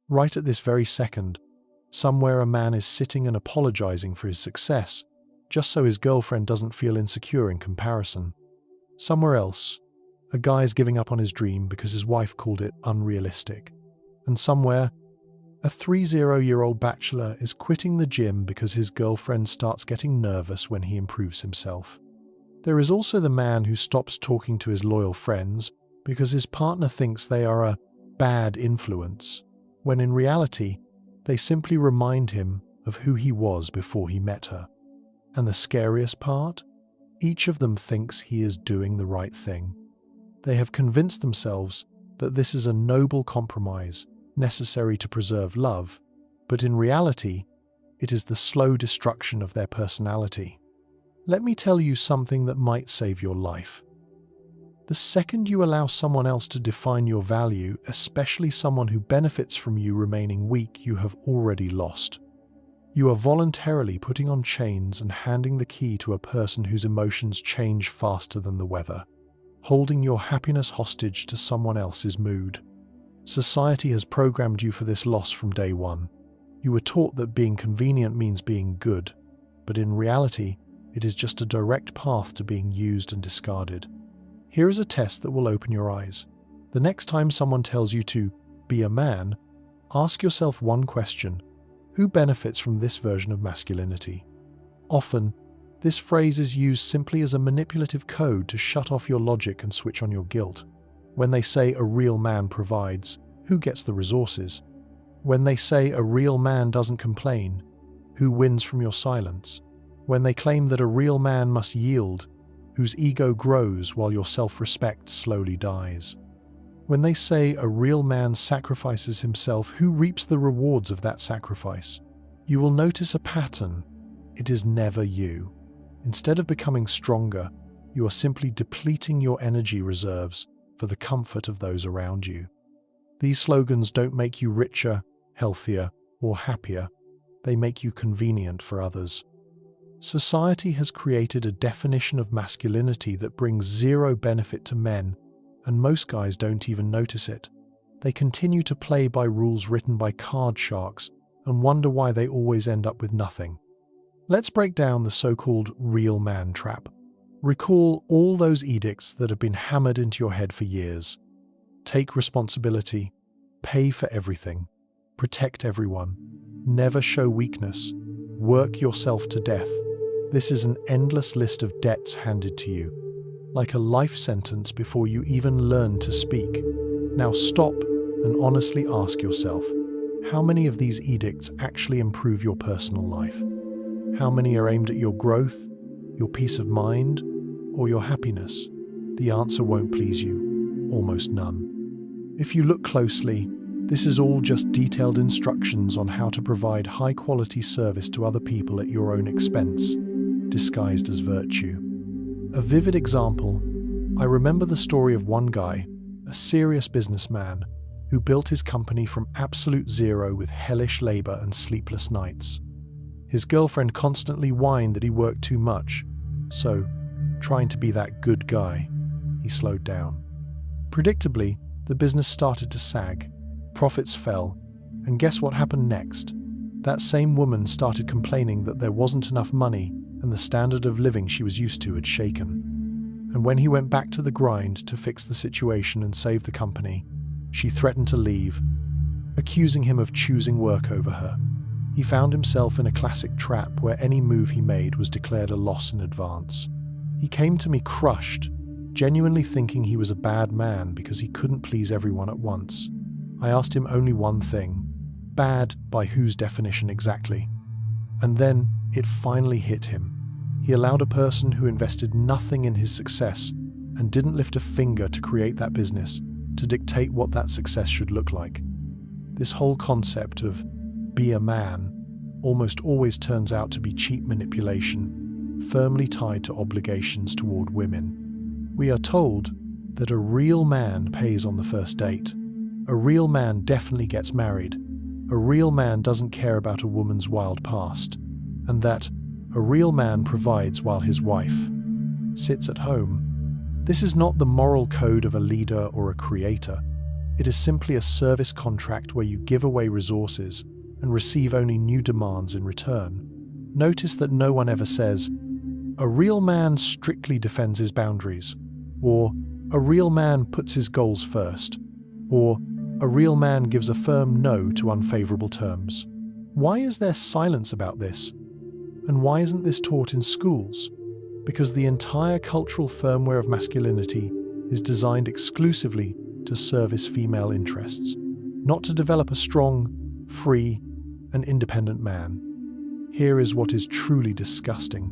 Right at this very second, somewhere a man is sitting and apologizing for his success, just so his girlfriend doesn't feel insecure in comparison. Somewhere else, a guy is giving up on his dream because his wife called it unrealistic. And somewhere, a 30-year-old bachelor is quitting the gym because his girlfriend starts getting nervous when he improves himself. There is also the man who stops talking to his loyal friends because his partner thinks they are a bad influence, when in reality, they simply remind him of who he was before he met her. And the scariest part? Each of them thinks he is doing the right thing. They have convinced themselves that this is a noble compromise necessary to preserve love, but in reality, it is the slow destruction of their personality. Let me tell you something that might save your life. The second you allow someone else to define your value, especially someone who benefits from you remaining weak, you have already lost. You are voluntarily putting on chains and handing the key to a person whose emotions change faster than the weather, holding your happiness hostage to someone else's mood. Society has programmed you for this loss from day one. You were taught that being convenient means being good, but in reality, it is just a direct path to being used and discarded. Here is a test that will open your eyes. The next time someone tells you to be a man, ask yourself one question: who benefits from this version of masculinity? Often, this phrase is used simply as a manipulative code to shut off your logic and switch on your guilt. When they say a real man provides, who gets the resources? When they say a real man doesn't complain, who wins from your silence? When they claim that a real man must yield, whose ego grows while your self-respect slowly dies? When they say a real man sacrifices himself, who reaps the rewards of that sacrifice? You will notice a pattern. It is never you. Instead of becoming stronger, you are simply depleting your energy reserves for the comfort of those around you. These slogans don't make you richer, healthier, or happier. They make you convenient for others. Society has created a definition of masculinity that brings zero benefit to men, and most guys don't even notice it. They continue to play by rules written by card sharks and wonder why they always end up with nothing. Let's break down the so-called real man trap. Recall all those edicts that have been hammered into your head for years. Take responsibility, pay for everything, protect everyone, never show weakness, work yourself to death. This is an endless list of debts handed to you, like a life sentence before you even learn to speak. Now stop and honestly ask yourself, how many of these edicts actually improve your personal life? How many are aimed at your growth, your peace of mind, or your happiness? The answer won't please you, almost none. If you look closely, this is all just detailed instructions on how to provide high-quality service to other people at your own expense, disguised as virtue. A vivid example, I remember the story of one guy, a serious businessman, who built his company from absolute zero with hellish labor and sleepless nights. His girlfriend constantly whined that he worked too much, so, trying to be that good guy, he slowed down. Predictably, the business started to sag, profits fell, and guess what happened next? That same woman started complaining that there wasn't enough money and the standard of living she was used to had shaken. And when he went back to the grind to fix the situation and save the company, she threatened to leave, accusing him of choosing work over her. He found himself in a classic trap where any move he made was declared a loss in advance. He came to me crushed, genuinely thinking he was a bad man because he couldn't please everyone at once. I asked him only one thing: bad by whose definition exactly? And then it finally hit him. He allowed a person who invested nothing in his success and didn't lift a finger to create that business to dictate what that success should look like. This whole concept of be a man almost always turns out to be cheap manipulation, firmly tied to obligations toward women. We are told that a real man pays on the first date. A real man definitely gets married. A real man doesn't care about a woman's wild past. And that a real man provides while his wife sits at home. This is not the moral code of a leader or a creator. It is simply a service contract where you give away resources and receive only new demands in return. Notice that no one ever says, "A real man strictly defends his boundaries," or "A real man puts his goals first," or "A real man gives a firm no to unfavorable terms." Why is there silence about this? And why isn't this taught in schools? Because the entire cultural firmware of masculinity is designed exclusively to service female interests, not to develop a strong, free, and independent man. Here is what is truly disgusting.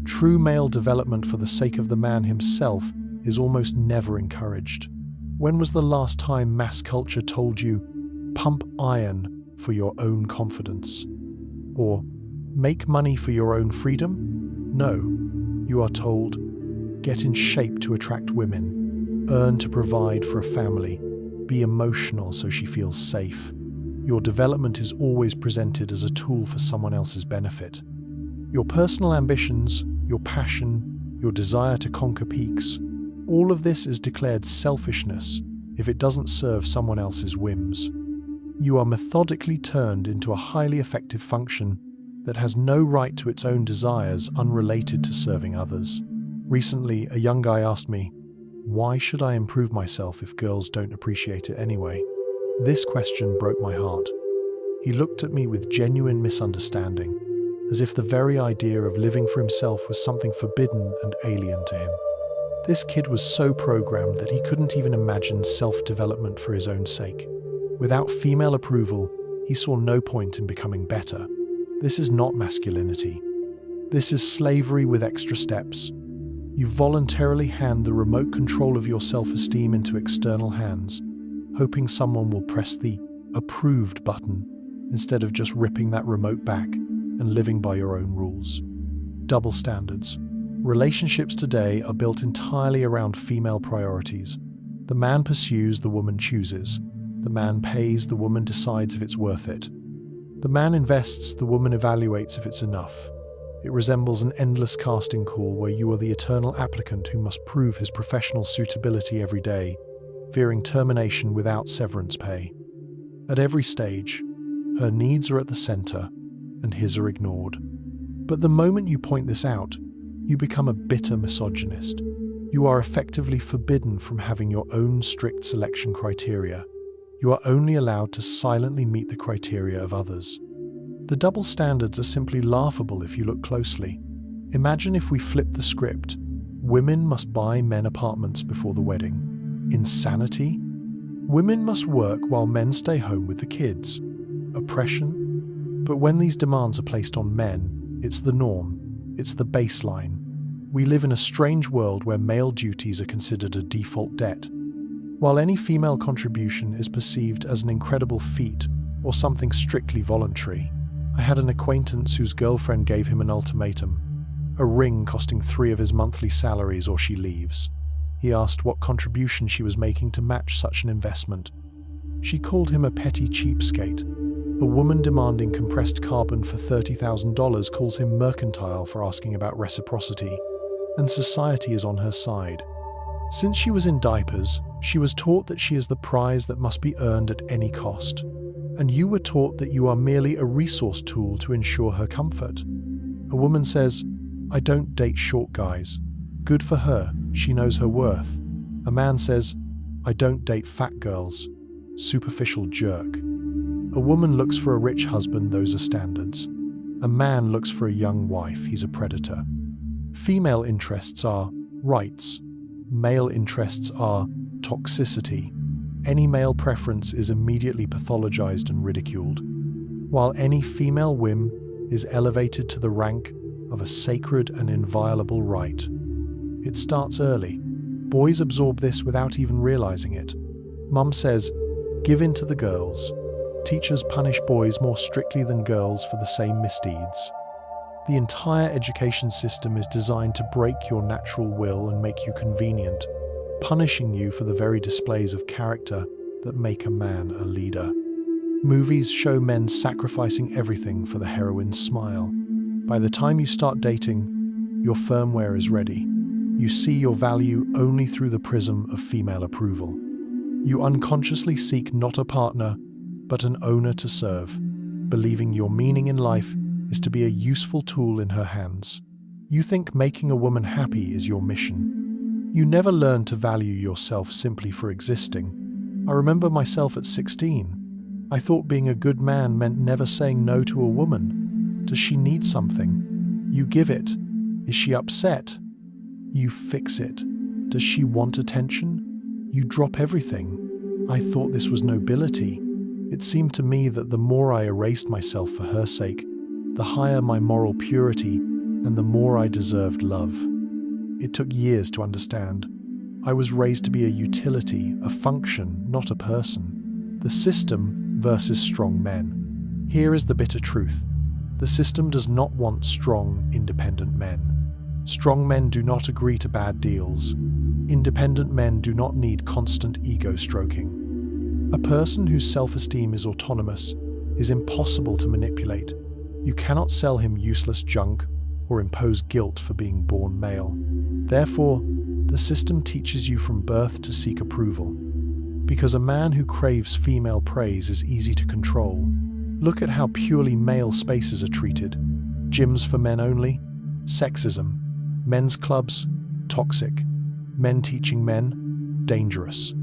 True male development for the sake of the man himself is almost never encouraged. When was the last time mass culture told you, "Pump iron for your own confidence"? Or, "Make money for your own freedom"? No, you are told, "Get in shape to attract women, earn to provide for a family, be emotional so she feels safe." Your development is always presented as a tool for someone else's benefit. Your personal ambitions, your passion, your desire to conquer peaks, all of this is declared selfishness if it doesn't serve someone else's whims. You are methodically turned into a highly effective function that has no right to its own desires unrelated to serving others. Recently, a young guy asked me, "Why should I improve myself if girls don't appreciate it anyway?" This question broke my heart. He looked at me with genuine misunderstanding, as if the very idea of living for himself was something forbidden and alien to him. This kid was so programmed that he couldn't even imagine self-development for his own sake. Without female approval, he saw no point in becoming better. This is not masculinity. This is slavery with extra steps. You voluntarily hand the remote control of your self-esteem into external hands, hoping someone will press the approved button instead of just ripping that remote back and living by your own rules. Double standards. Relationships today are built entirely around female priorities. The man pursues, the woman chooses. The man pays, the woman decides if it's worth it. The man invests, the woman evaluates if it's enough. It resembles an endless casting call where you are the eternal applicant who must prove his professional suitability every day, fearing termination without severance pay. At every stage, her needs are at the center and his are ignored. But the moment you point this out, you become a bitter misogynist. You are effectively forbidden from having your own strict selection criteria. You are only allowed to silently meet the criteria of others. The double standards are simply laughable if you look closely. Imagine if we flipped the script. Women must buy men apartments before the wedding. Insanity? Women must work while men stay home with the kids. Oppression? But when these demands are placed on men, it's the norm. It's the baseline. We live in a strange world where male duties are considered a default debt, while any female contribution is perceived as an incredible feat or something strictly voluntary. I had an acquaintance whose girlfriend gave him an ultimatum, a ring costing 3 of his monthly salaries or she leaves. He asked what contribution she was making to match such an investment. She called him a petty cheapskate. A woman demanding compressed carbon for $30,000 calls him mercantile for asking about reciprocity, and society is on her side. Since she was in diapers, she was taught that she is the prize that must be earned at any cost, and you were taught that you are merely a resource tool to ensure her comfort. A woman says, "I don't date short guys." Good for her, she knows her worth. A man says, "I don't date fat girls." Superficial jerk. A woman looks for a rich husband, those are standards. A man looks for a young wife, he's a predator. Female interests are rights. Male interests are toxicity. Any male preference is immediately pathologized and ridiculed, while any female whim is elevated to the rank of a sacred and inviolable right. It starts early. Boys absorb this without even realizing it. Mum says, "Give in to the girls." Teachers punish boys more strictly than girls for the same misdeeds. The entire education system is designed to break your natural will and make you convenient, punishing you for the very displays of character that make a man a leader. Movies show men sacrificing everything for the heroine's smile. By the time you start dating, your firmware is ready. You see your value only through the prism of female approval. You unconsciously seek not a partner, but an owner to serve, believing your meaning in life is to be a useful tool in her hands. You think making a woman happy is your mission. You never learn to value yourself simply for existing. I remember myself at 16. I thought being a good man meant never saying no to a woman. Does she need something? You give it. Is she upset? You fix it. Does she want attention? You drop everything. I thought this was nobility. It seemed to me that the more I erased myself for her sake, the higher my moral purity and the more I deserved love. It took years to understand. I was raised to be a utility, a function, not a person. The system versus strong men. Here is the bitter truth. The system does not want strong, independent men. Strong men do not agree to bad deals. Independent men do not need constant ego stroking. A person whose self-esteem is autonomous is impossible to manipulate. You cannot sell him useless junk or impose guilt for being born male. Therefore, the system teaches you from birth to seek approval. Because a man who craves female praise is easy to control. Look at how purely male spaces are treated. Gyms for men only, sexism. Men's clubs, toxic. Men teaching men, dangerous.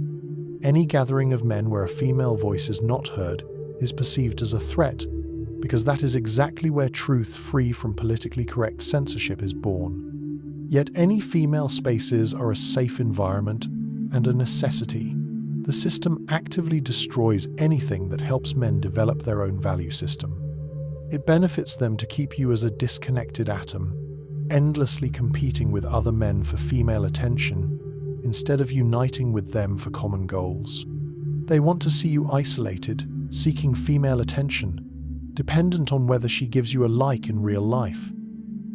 Any gathering of men where a female voice is not heard is perceived as a threat, because that is exactly where truth free from politically correct censorship is born. Yet any female spaces are a safe environment and a necessity. The system actively destroys anything that helps men develop their own value system. It benefits them to keep you as a disconnected atom, endlessly competing with other men for female attention, instead of uniting with them for common goals. They want to see you isolated, seeking female attention, dependent on whether she gives you a like in real life.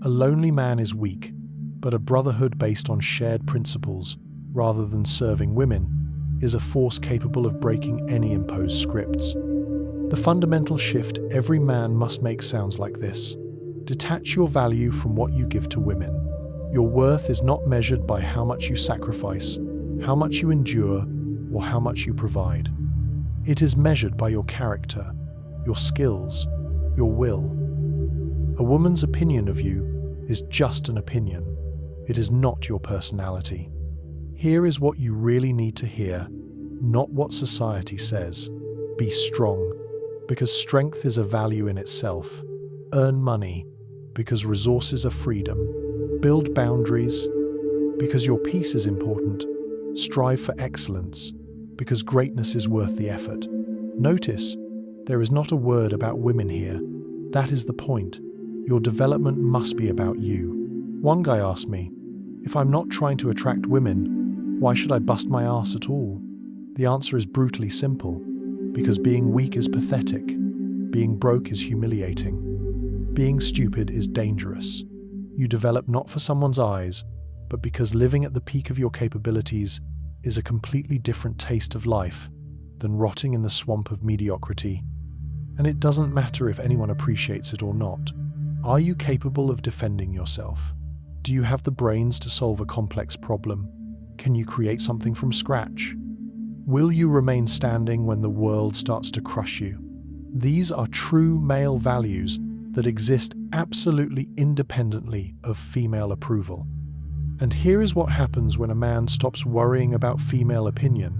A lonely man is weak, but a brotherhood based on shared principles, rather than serving women, is a force capable of breaking any imposed scripts. The fundamental shift every man must make sounds like this. Detach your value from what you give to women. Your worth is not measured by how much you sacrifice, how much you endure, or how much you provide. It is measured by your character, your skills, your will. A woman's opinion of you is just an opinion. It is not your personality. Here is what you really need to hear, not what society says. Be strong, because strength is a value in itself. Earn money, because resources are freedom. Build boundaries, because your peace is important. Strive for excellence, because greatness is worth the effort. Notice, there is not a word about women here. That is the point. Your development must be about you. One guy asked me, if I'm not trying to attract women, why should I bust my ass at all? The answer is brutally simple. Because being weak is pathetic. Being broke is humiliating. Being stupid is dangerous. You develop not for someone's eyes, but because living at the peak of your capabilities is a completely different taste of life than rotting in the swamp of mediocrity. And it doesn't matter if anyone appreciates it or not. Are you capable of defending yourself? Do you have the brains to solve a complex problem? Can you create something from scratch? Will you remain standing when the world starts to crush you? These are true male values that exist absolutely independently of female approval. And here is what happens when a man stops worrying about female opinion.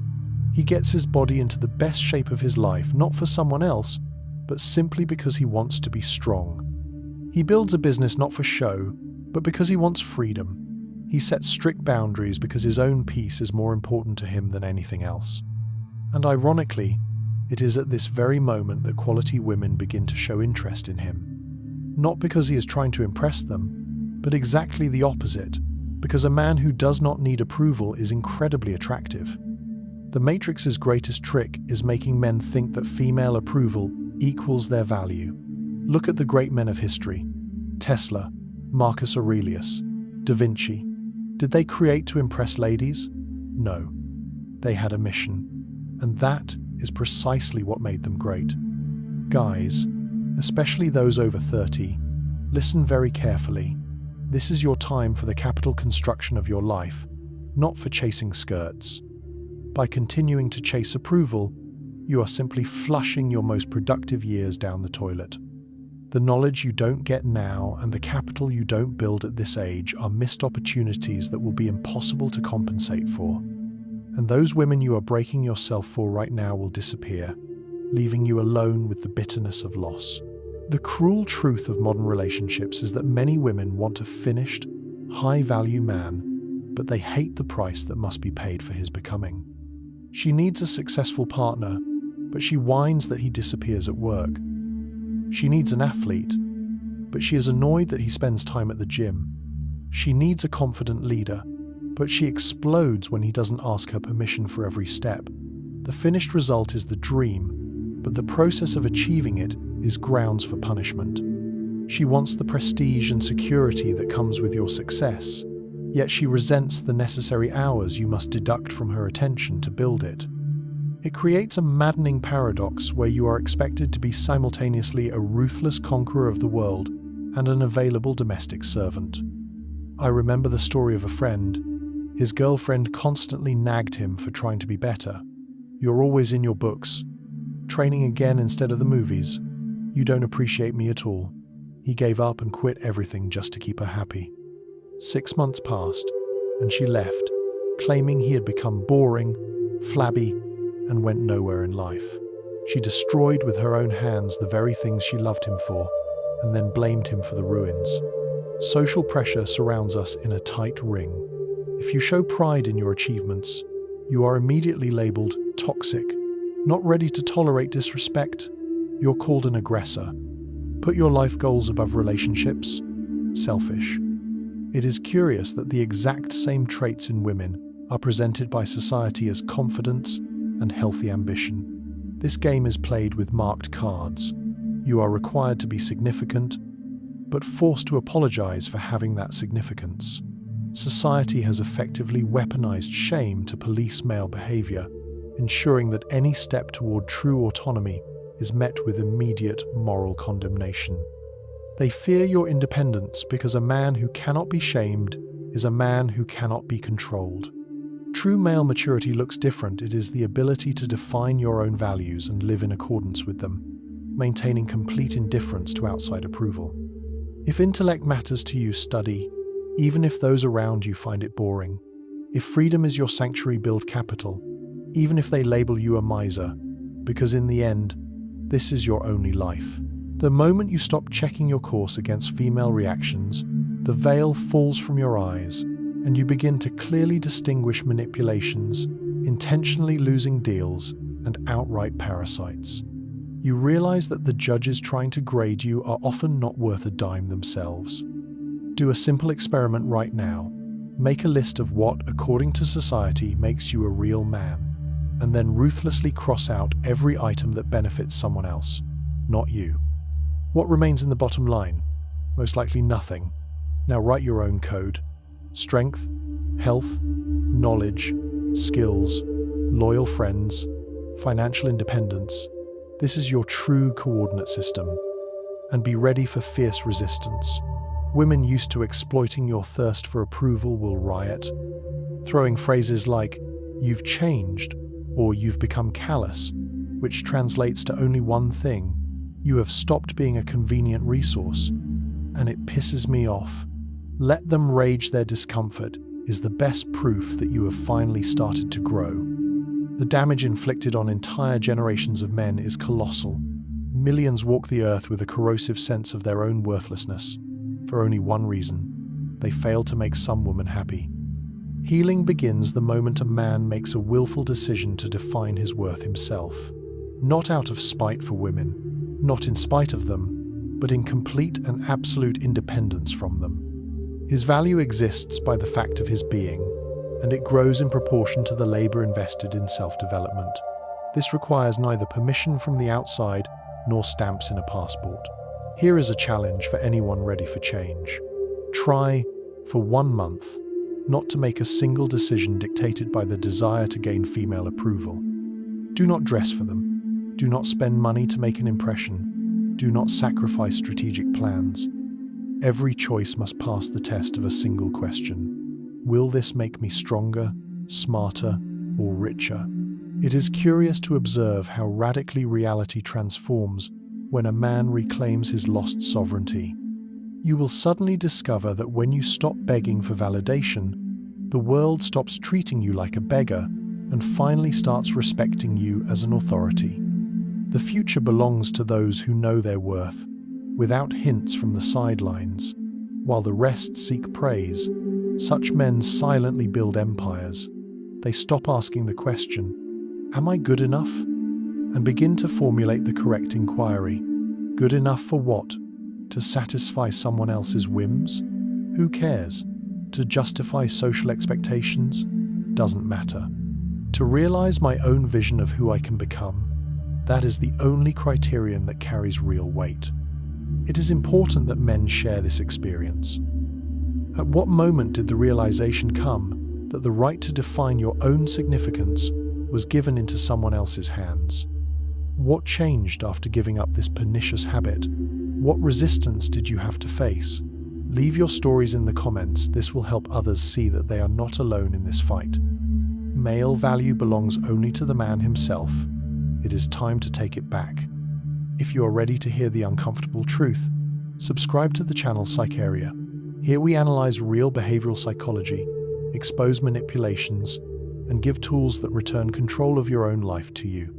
He gets his body into the best shape of his life, not for someone else, but simply because he wants to be strong. He builds a business not for show, but because he wants freedom. He sets strict boundaries because his own peace is more important to him than anything else. And ironically, it is at this very moment that quality women begin to show interest in him. Not because he is trying to impress them, but exactly the opposite, because a man who does not need approval is incredibly attractive. The Matrix's greatest trick is making men think that female approval equals their value. Look at the great men of history. Tesla, Marcus Aurelius, Da Vinci. Did they create to impress ladies? No. They had a mission. And that is precisely what made them great. Guys, especially those over 30, listen very carefully. This is your time for the capital construction of your life, not for chasing skirts. By continuing to chase approval, you are simply flushing your most productive years down the toilet. The knowledge you don't get now and the capital you don't build at this age are missed opportunities that will be impossible to compensate for. And those women you are breaking yourself for right now will disappear, leaving you alone with the bitterness of loss. The cruel truth of modern relationships is that many women want a finished, high-value man, but they hate the price that must be paid for his becoming. She needs a successful partner, but she whines that he disappears at work. She needs an athlete, but she is annoyed that he spends time at the gym. She needs a confident leader, but she explodes when he doesn't ask her permission for every step. The finished result is the dream, but the process of achieving it is grounds for punishment. She wants the prestige and security that comes with your success, yet she resents the necessary hours you must deduct from her attention to build it. It creates a maddening paradox where you are expected to be simultaneously a ruthless conqueror of the world and an available domestic servant. I remember the story of a friend. His girlfriend constantly nagged him for trying to be better. "You're always in your books. Training again instead of the movies. You don't appreciate me at all." He gave up and quit everything just to keep her happy. 6 months passed, and she left, claiming he had become boring, flabby, and went nowhere in life. She destroyed with her own hands the very things she loved him for, and then blamed him for the ruins. Social pressure surrounds us in a tight ring. If you show pride in your achievements, you are immediately labeled toxic. Not ready to tolerate disrespect, you're called an aggressor. Put your life goals above relationships, selfish. It is curious that the exact same traits in women are presented by society as confidence and healthy ambition. This game is played with marked cards. You are required to be significant, but forced to apologize for having that significance. Society has effectively weaponized shame to police male behavior, ensuring that any step toward true autonomy is met with immediate moral condemnation. They fear your independence because a man who cannot be shamed is a man who cannot be controlled. True male maturity looks different. It is the ability to define your own values and live in accordance with them, maintaining complete indifference to outside approval. If intellect matters to you, study, even if those around you find it boring. If freedom is your sanctuary, build capital, even if they label you a miser, because in the end, this is your only life. The moment you stop checking your course against female reactions, the veil falls from your eyes, and you begin to clearly distinguish manipulations, intentionally losing deals, and outright parasites. You realize that the judges trying to grade you are often not worth a dime themselves. Do a simple experiment right now. Make a list of what, according to society, makes you a real man, and then ruthlessly cross out every item that benefits someone else, not you. What remains in the bottom line? Most likely nothing. Now write your own code. Strength, health, knowledge, skills, loyal friends, financial independence. This is your true coordinate system. And be ready for fierce resistance. Women used to exploiting your thirst for approval will riot, throwing phrases like, "You've changed," or "You've become callous," which translates to only one thing: you have stopped being a convenient resource. And it pisses me off. Let them rage. Their discomfort is the best proof that you have finally started to grow. The damage inflicted on entire generations of men is colossal. Millions walk the earth with a corrosive sense of their own worthlessness, for only one reason: they failed to make some woman happy. Healing begins the moment a man makes a willful decision to define his worth himself, not out of spite for women, not in spite of them, but in complete and absolute independence from them. His value exists by the fact of his being, and it grows in proportion to the labor invested in self-development. This requires neither permission from the outside nor stamps in a passport. Here is a challenge for anyone ready for change. Try, for 1 month, not to make a single decision dictated by the desire to gain female approval. Do not dress for them. Do not spend money to make an impression. Do not sacrifice strategic plans. Every choice must pass the test of a single question. Will this make me stronger, smarter, or richer. It is curious to observe how radically reality transforms when a man reclaims his lost sovereignty. You will suddenly discover that when you stop begging for validation, the world stops treating you like a beggar and finally starts respecting you as an authority. The future belongs to those who know their worth, without hints from the sidelines. While the rest seek praise, such men silently build empires. They stop asking the question, "Am I good enough?" and begin to formulate the correct inquiry. Good enough for what? To satisfy someone else's whims? Who cares? To justify social expectations? Doesn't matter. To realize my own vision of who I can become, that is the only criterion that carries real weight. It is important that men share this experience. At what moment did the realization come that the right to define your own significance was given into someone else's hands? What changed after giving up this pernicious habit? What resistance did you have to face? Leave your stories in the comments. This will help others see that they are not alone in this fight. Male value belongs only to the man himself. It is time to take it back. If you are ready to hear the uncomfortable truth, subscribe to the channel Psycheria. Here we analyze real behavioral psychology, expose manipulations, and give tools that return control of your own life to you.